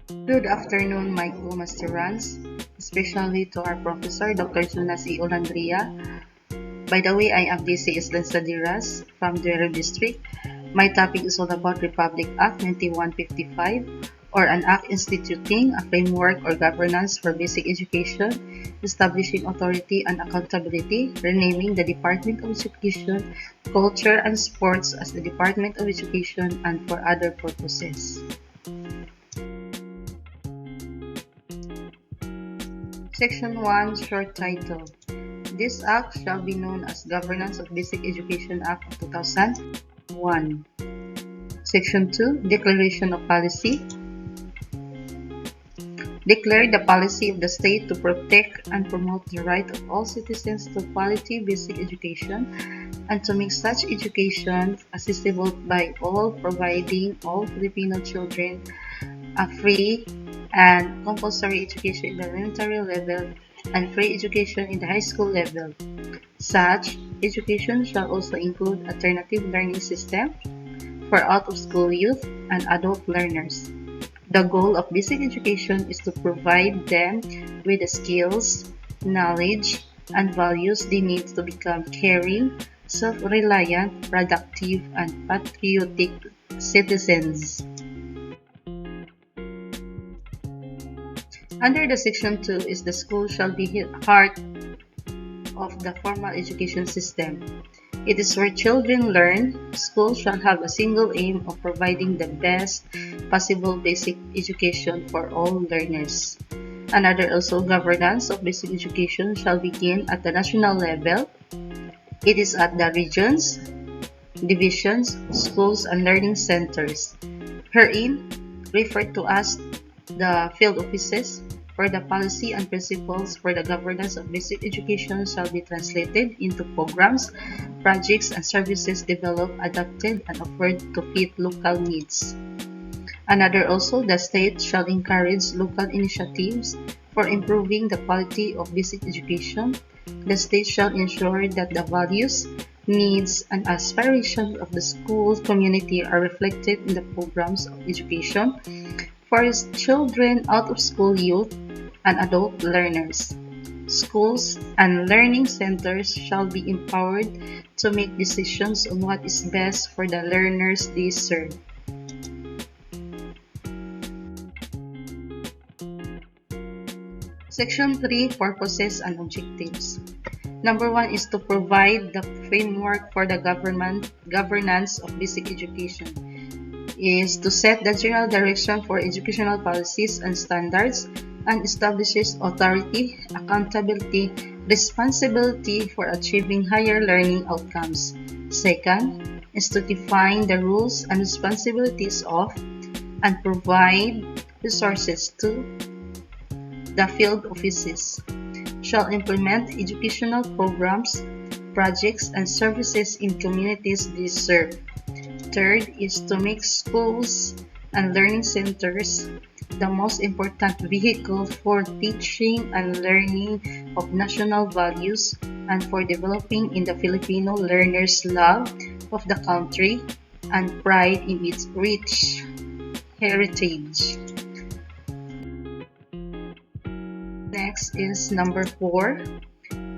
Good afternoon, my co-masterants, especially to our professor, Dr. Jonas E. Olandria. By the way, I am DCS Lanzaderas from Duero District. My topic is all about Republic Act 9155, or an act instituting a framework or governance for basic education, establishing authority and accountability, renaming the Department of Education, Culture and Sports as the Department of Education, and for other purposes. Section 1, short title. This act shall be known as Governance of Basic Education Act of 2001. Section 2, Declaration of Policy. Declare the policy of the state to protect and promote the right of all citizens to quality basic education and to make such education accessible by all, providing all Filipino children a free and compulsory education in the elementary level and free education in the high school level. Such education shall also include alternative learning system for out-of-school youth and adult learners. The goal of basic education is to provide them with the skills, knowledge, and values they need to become caring, self-reliant, productive, and patriotic citizens. Under the Section 2 is the school shall be heart of the formal education system. It is where children learn. School shall have a single aim of providing the best possible basic education for all learners. Another also governance of basic education shall begin at the national level. It is at the regions, divisions, schools, and learning centers. Herein, referred to as the field offices, where the policy and principles for the governance of basic education shall be translated into programs, projects, and services developed, adapted, and offered to fit local needs. Another also, the state shall encourage local initiatives for improving the quality of basic education. The state shall ensure that the values, needs, and aspirations of the school community are reflected in the programs of education for children, out-of-school youth, and adult learners. Schools and learning centers shall be empowered to make decisions on what is best for the learners they serve. Section 3, Purposes and Objectives. Number 1 is to provide the framework for the governance of basic education. Is to set the general direction for educational policies and standards and establishes authority, accountability, responsibility for achieving higher learning outcomes. Second is to define the rules and responsibilities of and provide resources to the field offices. Shall implement educational programs, projects, and services in communities they serve. Third is to make schools and learning centers the most important vehicle for teaching and learning of national values and for developing in the Filipino learners' love of the country and pride in its rich heritage. Next is number 4.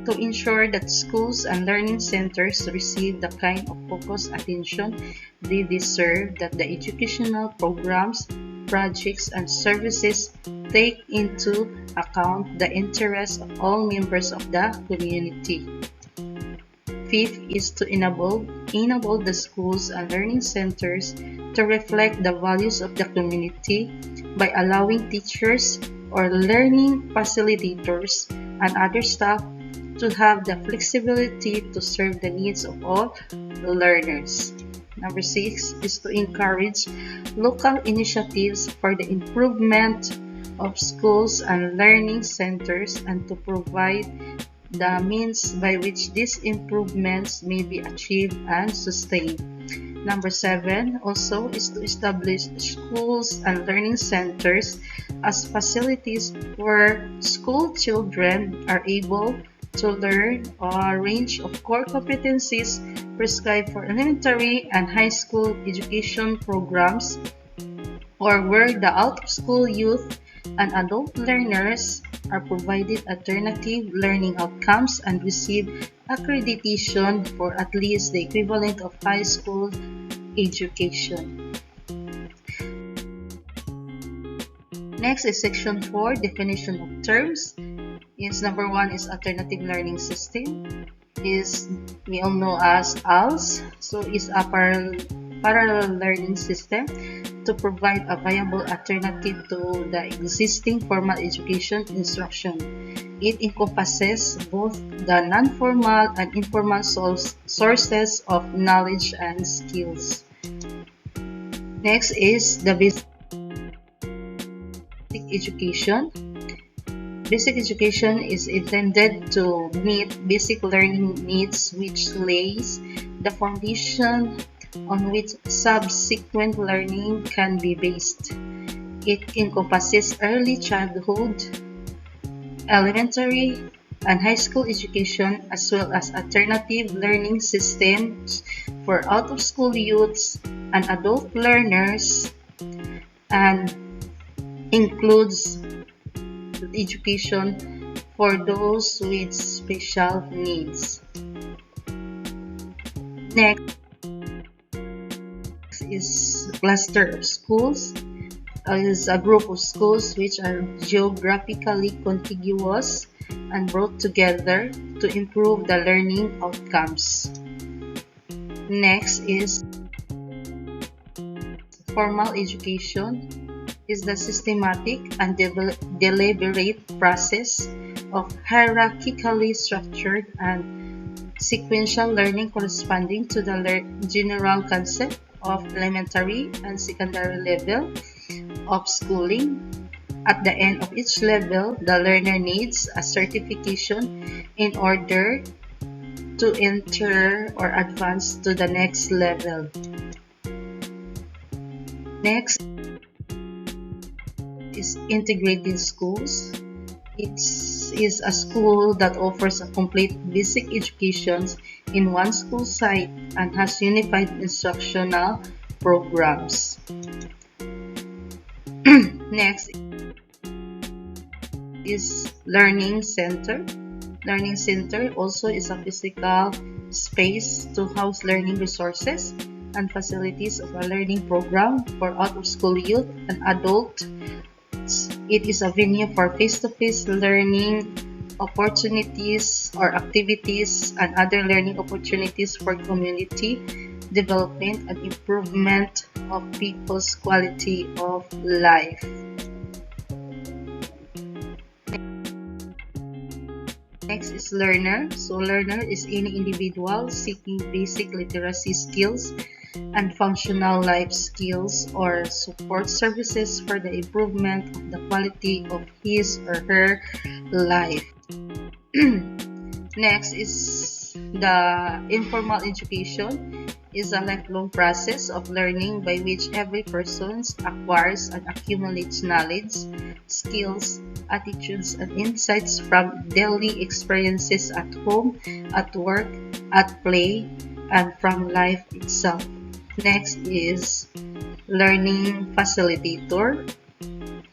To ensure that schools and learning centers receive the kind of focused attention they deserve, that the educational programs, projects, and services take into account the interests of all members of the community. Fifth is to enable the schools and learning centers to reflect the values of the community by allowing teachers or learning facilitators and other staff to have the flexibility to serve the needs of all learners. Number 6 is to encourage local initiatives for the improvement of schools and learning centers and to provide the means by which these improvements may be achieved and sustained. Number 7 also is to establish schools and learning centers as facilities where school children are able to learn a range of core competencies prescribed for elementary and high school education programs or where the out-of-school youth and adult learners are provided alternative learning outcomes and receive accreditation for at least the equivalent of high school education. Next is section 4, definition of terms. Number 1 is alternative learning system. We all know as ALS. So is a parallel learning system to provide a viable alternative to the existing formal education instruction. It encompasses both the non-formal and informal sources of knowledge and skills. Next is the basic education. Basic education is intended to meet basic learning needs, which lays the foundation on which subsequent learning can be based. It encompasses early childhood, elementary, and high school education, as well as alternative learning systems for out-of-school youths and adult learners, and includes education for those with special needs. Next is cluster of schools. Is a group of schools which are geographically contiguous and brought together to improve the learning outcomes. Next is formal education. Is the systematic and deliberate process of hierarchically structured and sequential learning corresponding to the general concept of elementary and secondary level of schooling. At the end of each level, the learner needs a certification in order to enter or advance to the next level. Next is integrated schools. It is a school that offers a complete basic education in one school site and has unified instructional programs. Next is learning center. Learning center also is a physical space to house learning resources and facilities of a learning program for out-of-school youth and adult. It is a venue for face-to-face learning opportunities or activities and other learning opportunities for community development and improvement of people's quality of life. Next is learner. So learner is any individual seeking basic literacy skills and functional life skills or support services for the improvement of the quality of his or her life. Next is the informal education. Is a lifelong process of learning by which every person acquires and accumulates knowledge, skills, attitudes, and insights from daily experiences at home, at work, at play, and from life itself. Next is learning facilitator.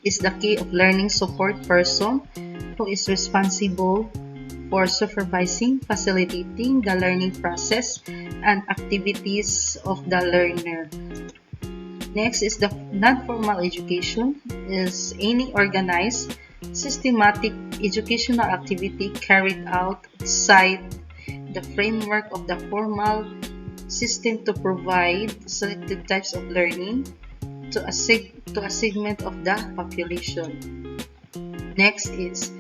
Is the key of learning support person who is responsible for supervising, facilitating the learning process and activities of the learner. Next is the non-formal education. Is any organized, systematic educational activity carried out outside the framework of the formal system to provide selected types of learning to a segment of the population. Next is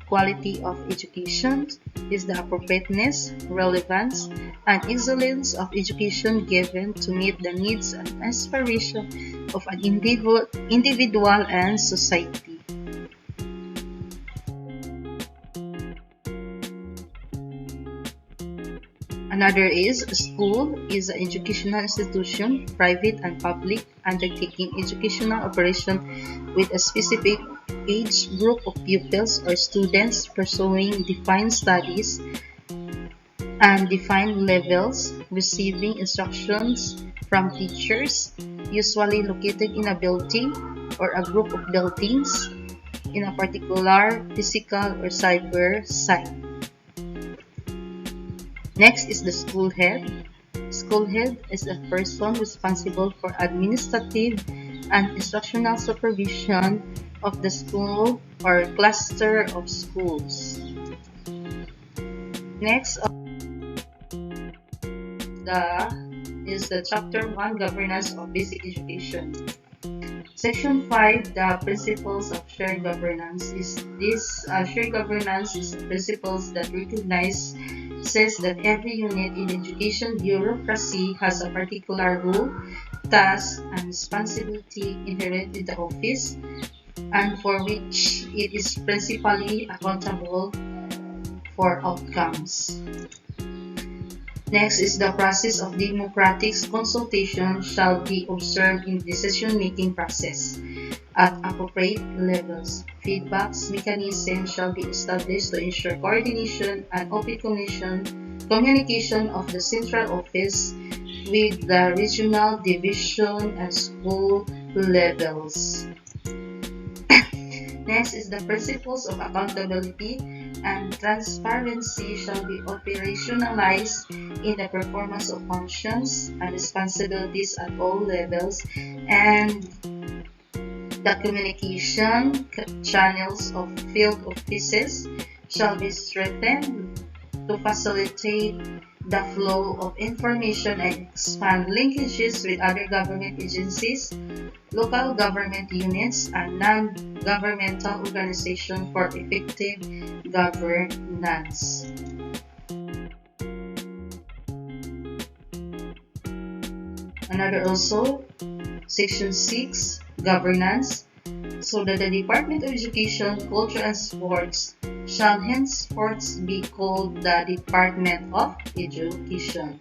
quality of education. Is the appropriateness, relevance, and excellence of education given to meet the needs and aspirations of an individual and society. Another is school is an educational institution, private and public, undertaking educational operation with a specific age group of pupils or students pursuing defined studies and defined levels, receiving instructions from teachers, usually located in a building or a group of buildings in a particular physical or cyber site. Next is the school head. School head is a person responsible for administrative and instructional supervision of the school or cluster of schools. Next is the Chapter 1, Governance of Basic Education. Section 5, the Principles of Shared Governance. Shared governance is the principles that recognize says that every unit in education bureaucracy has a particular role, task, and responsibility inherent in the office, and for which it is principally accountable for outcomes. Next is the process of democratic consultation shall be observed in the decision-making process at appropriate levels. Feedback mechanisms shall be established to ensure coordination and open communication of the central office with the regional division and school levels. Next is the principles of accountability and transparency shall be operationalized in the performance of functions and responsibilities at all levels, and the communication channels of field offices shall be strengthened to facilitate the flow of information and expand linkages with other government agencies, local government units, and non-governmental organizations for effective governance. Another also, Section 6, Governance. So that the Department of Education, Culture and Sports shall henceforth be called the Department of Education.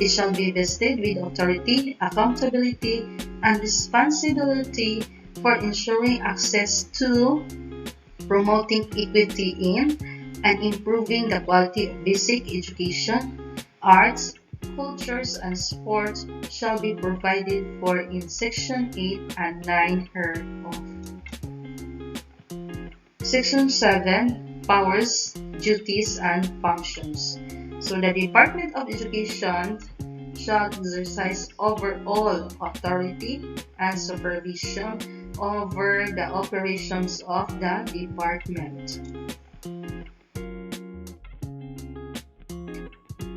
It shall be vested with authority, accountability, and responsibility for ensuring access to, promoting equity in, and improving the quality of basic education, arts, cultures, and sports shall be provided for in Section 8 and 9 hereof. Section 7, Powers, Duties, and Functions. So the Department of Education shall exercise overall authority and supervision over the operations of the department.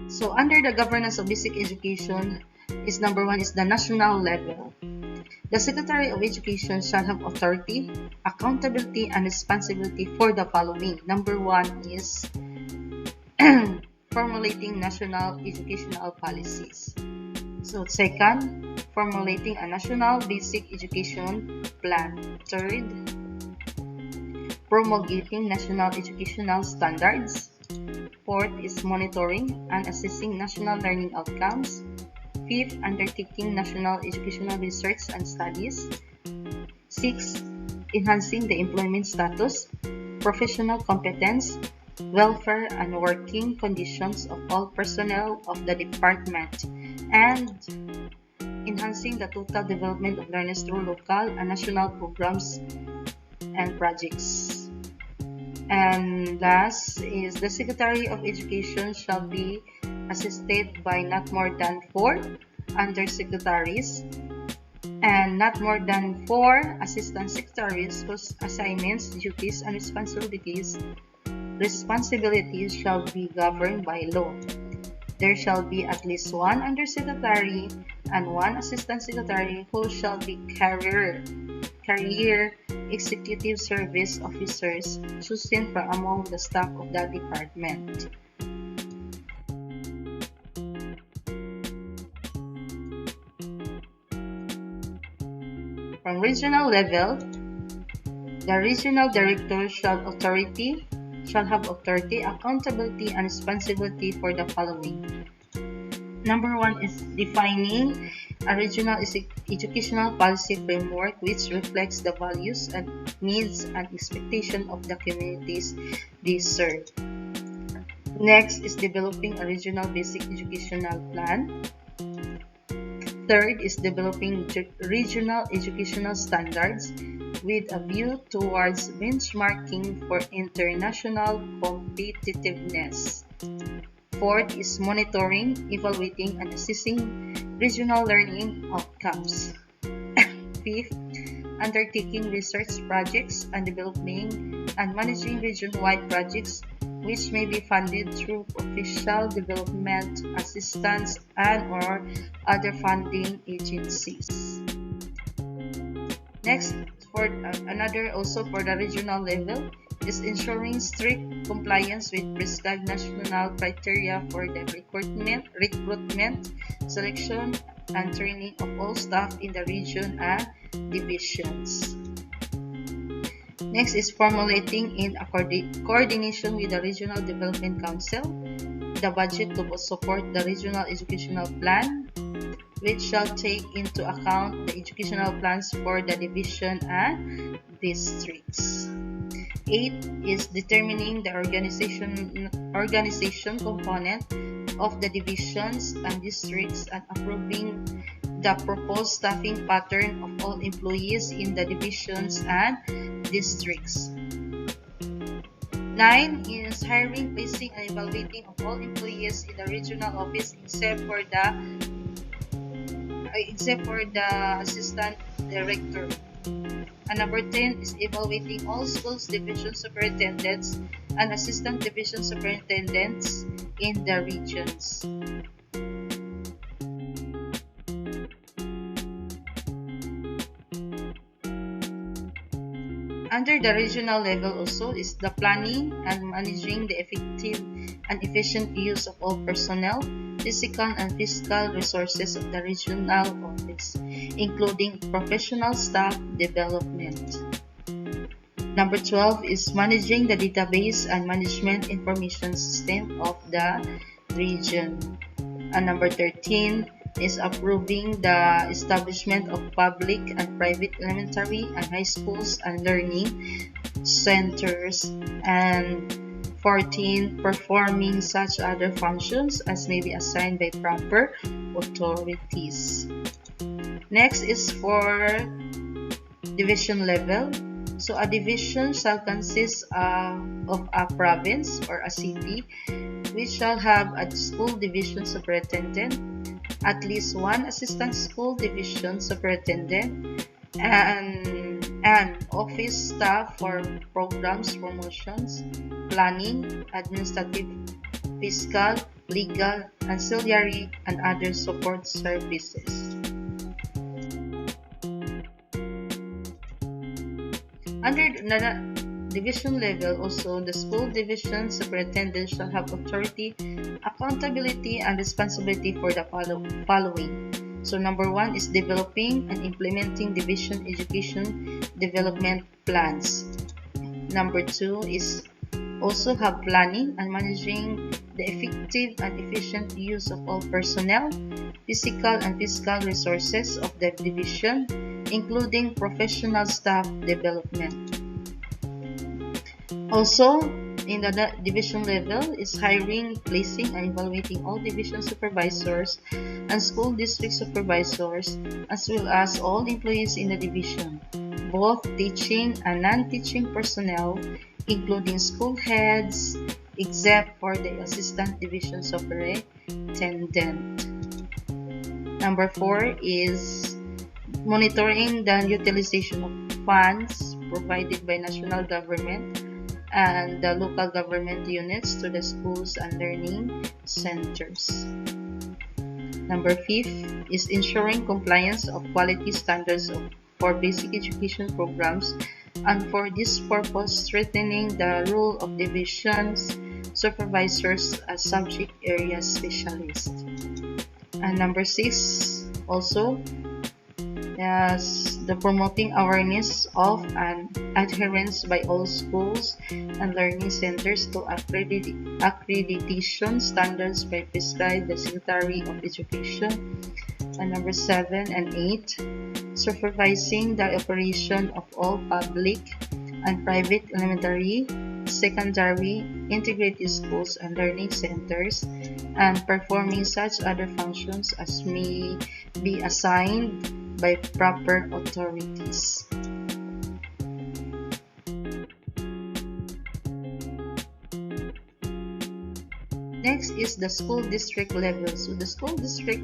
So under the governance of basic education is number 1 is the national level. The Secretary of Education shall have authority, accountability, and responsibility for the following. Number 1 is formulating national educational policies. So second, formulating a national basic education plan. Third, promulgating national educational standards. Fourth is monitoring and assessing national learning outcomes. Fifth, undertaking national educational research and studies. Sixth, enhancing the employment status, professional competence, welfare, and working conditions of all personnel of the department, and enhancing the total development of learners through local and national programs and projects. And last is the Secretary of Education shall be assisted by not more than 4 undersecretaries and not more than 4 assistant secretaries whose assignments, duties, and responsibilities shall be governed by law. There shall be at least 1 undersecretary and 1 assistant secretary who shall be career executive service officers chosen from among the staff of that department. From regional level, the regional director shall have authority, accountability, and responsibility for the following. Number 1 is defining a regional educational policy framework which reflects the values and needs and expectations of the communities they serve. Next is developing a regional basic educational plan. Third is developing regional educational standards with a view towards benchmarking for international competitiveness. Fourth is monitoring, evaluating, and assessing regional learning outcomes. Fifth, undertaking research projects and developing and managing region-wide projects which may be funded through official development assistance and/or other funding agencies. Next, for the regional level, is ensuring strict compliance with prescribed national criteria for the recruitment, selection, and training of all staff in the region and divisions. Next is formulating in coordination with the Regional Development Council the budget to support the regional educational plan, which shall take into account the educational plans for the division and districts. 8 is determining the organization component of the divisions and districts and approving the proposed staffing pattern of all employees in the divisions and districts. 9 is hiring, placing, and evaluating of all employees in the regional office except for the assistant director. And number 10 is evaluating all schools division superintendents and assistant division superintendents in the regions. Under the regional level also is the planning and managing the effective and efficient use of all personnel, physical and fiscal resources of the regional office, including professional staff development. Number 12 is managing the database and management information system of the region. And number 13 is approving the establishment of public and private elementary and high schools and learning centers. And 14, performing such other functions as may be assigned by proper authorities. Next is for division level. So a division shall consist of a province or a city, which shall have a school division superintendent, at least one assistant school division superintendent, and office staff for programs, promotions, planning, administrative, fiscal, legal, ancillary, and other support services. Under the division level also, the school division superintendent shall have authority, accountability, and responsibility for the following. So number 1 is developing and implementing division education development plans. Number 2 is also have planning and managing the effective and efficient use of all personnel, physical and fiscal resources of the division, including professional staff development. Also, in the division level is hiring, placing, and evaluating all division supervisors and school district supervisors, as well as all employees in the division, both teaching and non-teaching personnel, including school heads, except for the assistant division superintendent. Number 4 is monitoring the utilization of funds provided by national government and the local government units to the schools and learning centers. Number 5 is ensuring compliance of quality standards for basic education programs, and for this purpose strengthening the role of divisions supervisors as subject area specialists. And number 6 also is the promoting awareness of and adherence by all schools and learning centers to accreditation standards by prescribed the Secretary of Education. And number 7 and 8, supervising the operation of all public and private elementary, secondary, integrated schools and learning centers, and performing such other functions as may be assigned by proper authorities. Next is the school district level. So the school district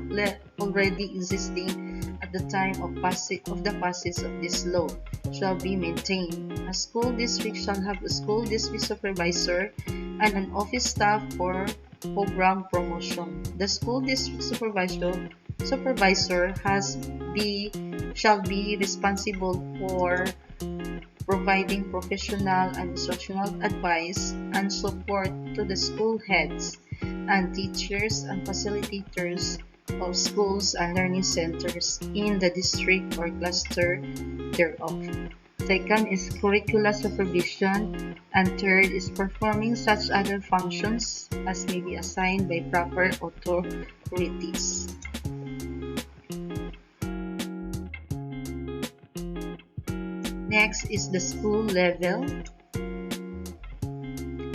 already existing at the time of the passage of this law shall be maintained. A school district shall have a school district supervisor and an office staff for program promotion. The school district supervisor shall be responsible for providing professional and instructional advice and support to the school heads and teachers and facilitators of schools and learning centers in the district or cluster thereof. Second is curricular supervision, and third is performing such other functions as may be assigned by proper authorities. Next is the school level.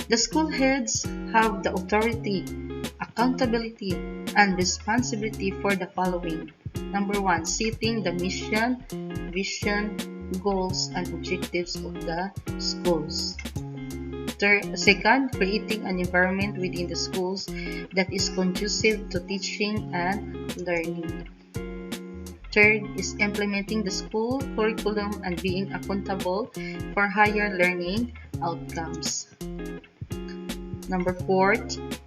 The school heads have the authority, accountability, and responsibility for the following. Number 1, setting the mission, vision, goals, and objectives of the schools. Second, creating an environment within the schools that is conducive to teaching and learning. Third is implementing the school curriculum and being accountable for higher learning outcomes. Number 4,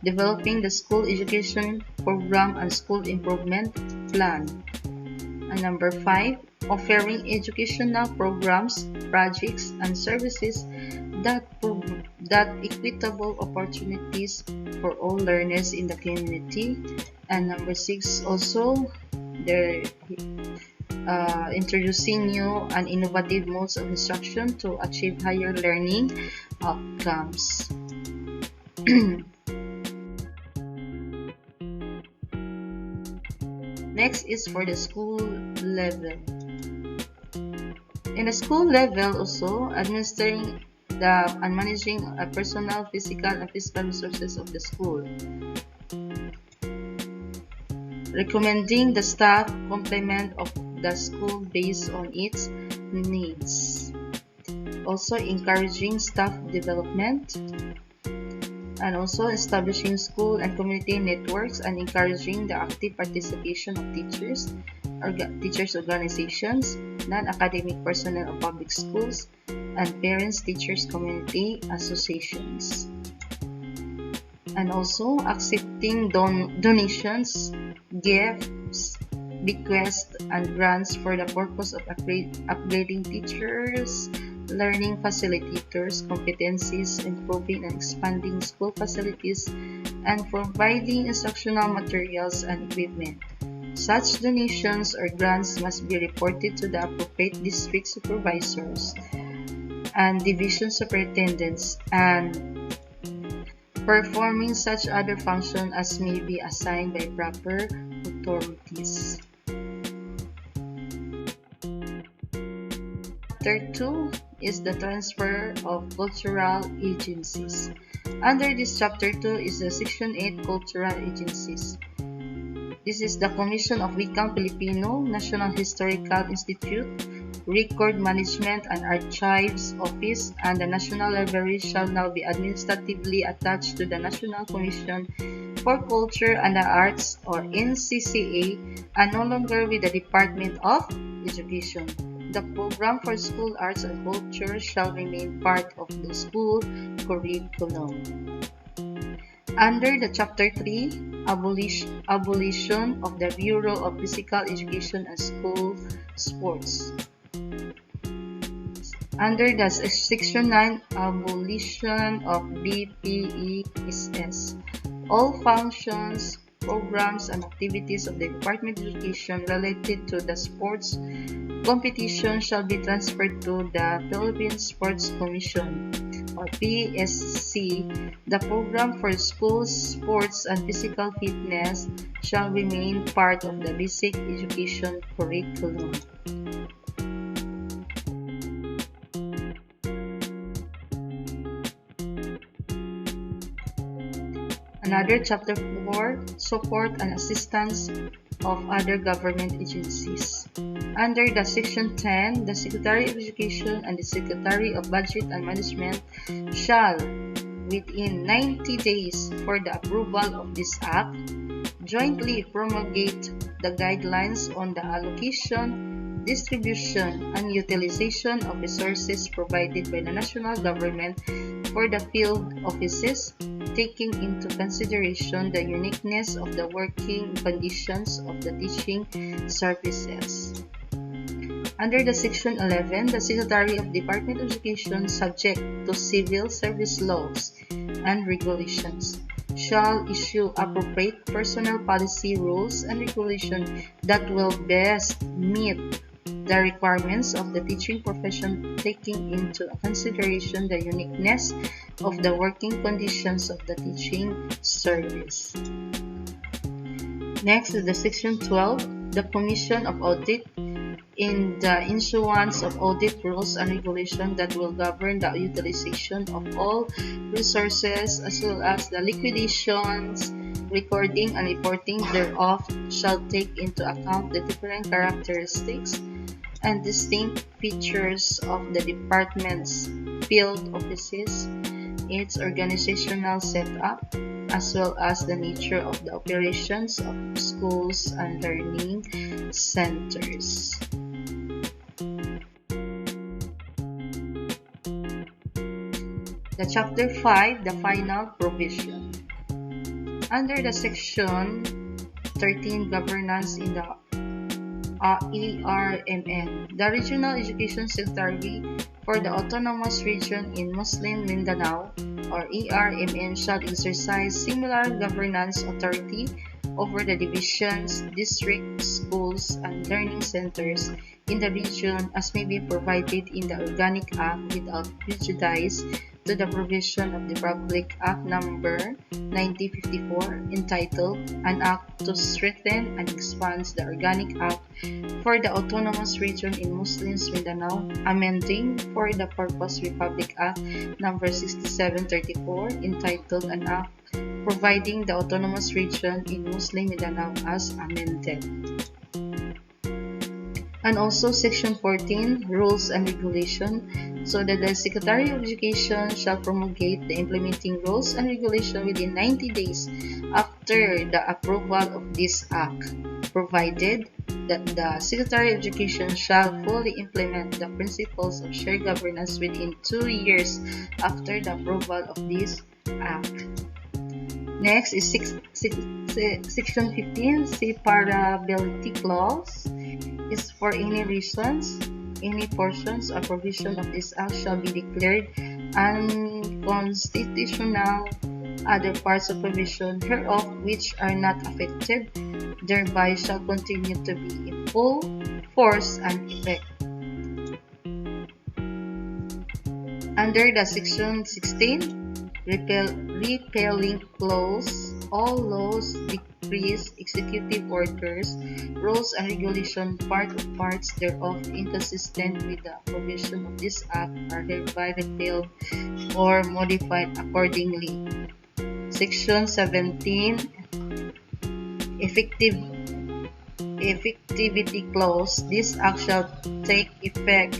developing the school education program and school improvement plan. And number 5, offering educational programs, projects, and services that equitable opportunities for all learners in the community. And number 6, also they're introducing new and innovative modes of instruction to achieve higher learning outcomes. Next is for the school level. In the school level, also administering and managing personal, physical, and fiscal resources of the school. Recommending the staff complement of the school based on its needs. Also encouraging staff development, and also establishing school and community networks and encouraging the active participation of teachers organizations, non-academic personnel of public schools, and parents, teachers, community associations. And also accepting donations, gifts, bequests, and grants for the purpose of upgrading teachers, learning facilitators, competencies, improving and expanding school facilities, and providing instructional materials and equipment. Such donations or grants must be reported to the appropriate district supervisors and division superintendents, and performing such other function as may be assigned by proper authorities. Chapter 2 is the transfer of cultural agencies. Under this Chapter 2 is the Section 8 Cultural Agencies. This is the Commission of Wikang Filipino, National Historical Institute, Record Management and Archives Office, and the National Library shall now be administratively attached to the National Commission for Culture and the Arts, or NCCA, and no longer with the Department of Education. The program for school arts and culture shall remain part of the school curriculum. Under the Chapter 3, Abolition of the Bureau of Physical Education and School Sports. Under the Section 9, Abolition of BPESS. All functions, programs, and activities of the Department of Education related to the sports competition shall be transferred to the Philippine Sports Commission, or PSC. The program for school sports and physical fitness shall remain part of the basic education curriculum. Another Chapter 4, Support and Assistance of other government agencies. Under the Section 10, the Secretary of Education and the Secretary of Budget and Management shall, within 90 days for the approval of this Act, jointly promulgate the guidelines on the allocation, distribution, and utilization of resources provided by the national government for the field offices, taking into consideration the uniqueness of the working conditions of the teaching services. Under the Section 11, the Secretary of Department of Education, subject to civil service laws and regulations, shall issue appropriate personnel policy rules and regulations that will best meet the requirements of the teaching profession, taking into consideration the uniqueness of the working conditions of the teaching service. Next is the Section 12, the Commission of Audit, in the issuance of audit rules and regulations that will govern the utilization of all resources as well as the liquidations, recording and reporting thereof shall take into account the different characteristics and distinct features of the department's field offices, its organizational setup, as well as the nature of the operations of schools and learning centers. The Chapter 5, the Final Provision. Under the Section 13, Governance in the ERMN, the Regional Education Secretary for the Autonomous Region in Muslim Mindanao, or ERMN, shall exercise similar governance authority over the divisions, districts, schools, and learning centers in the region as may be provided in the Organic Act without prejudice to the provision of the Public Act Number 9054 entitled An Act to Strengthen and Expand the Organic Act for the Autonomous Region in Muslims Mindanao, amending for the purpose Republic Act Number 6734 entitled An Act providing the Autonomous Region in Muslim Mindanao as amended. And also Section 14, Rules and Regulation, so that the Secretary of Education shall promulgate the implementing rules and regulation within 90 days after the approval of this Act, provided that the Secretary of Education shall fully implement the principles of shared governance within 2 years after the approval of this Act. Next is Section 15, Separability Clause. Is for any reasons, any portions or provision of this Act shall be declared unconstitutional, other parts of provision hereof which are not affected thereby shall continue to be in full force and effect. Under the Section 16, Repealing Clause, all laws, decrees, executive orders, rules and regulations, parts thereof inconsistent with the provision of this Act are hereby repealed or modified accordingly. Section 17, Effectivity Clause, this Act shall take effect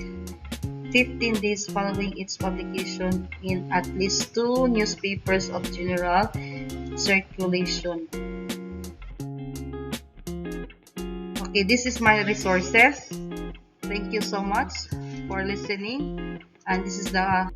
15 days following its publication in at least 2 newspapers of general circulation. Okay, this is my resources. Thank you so much for listening, and this is the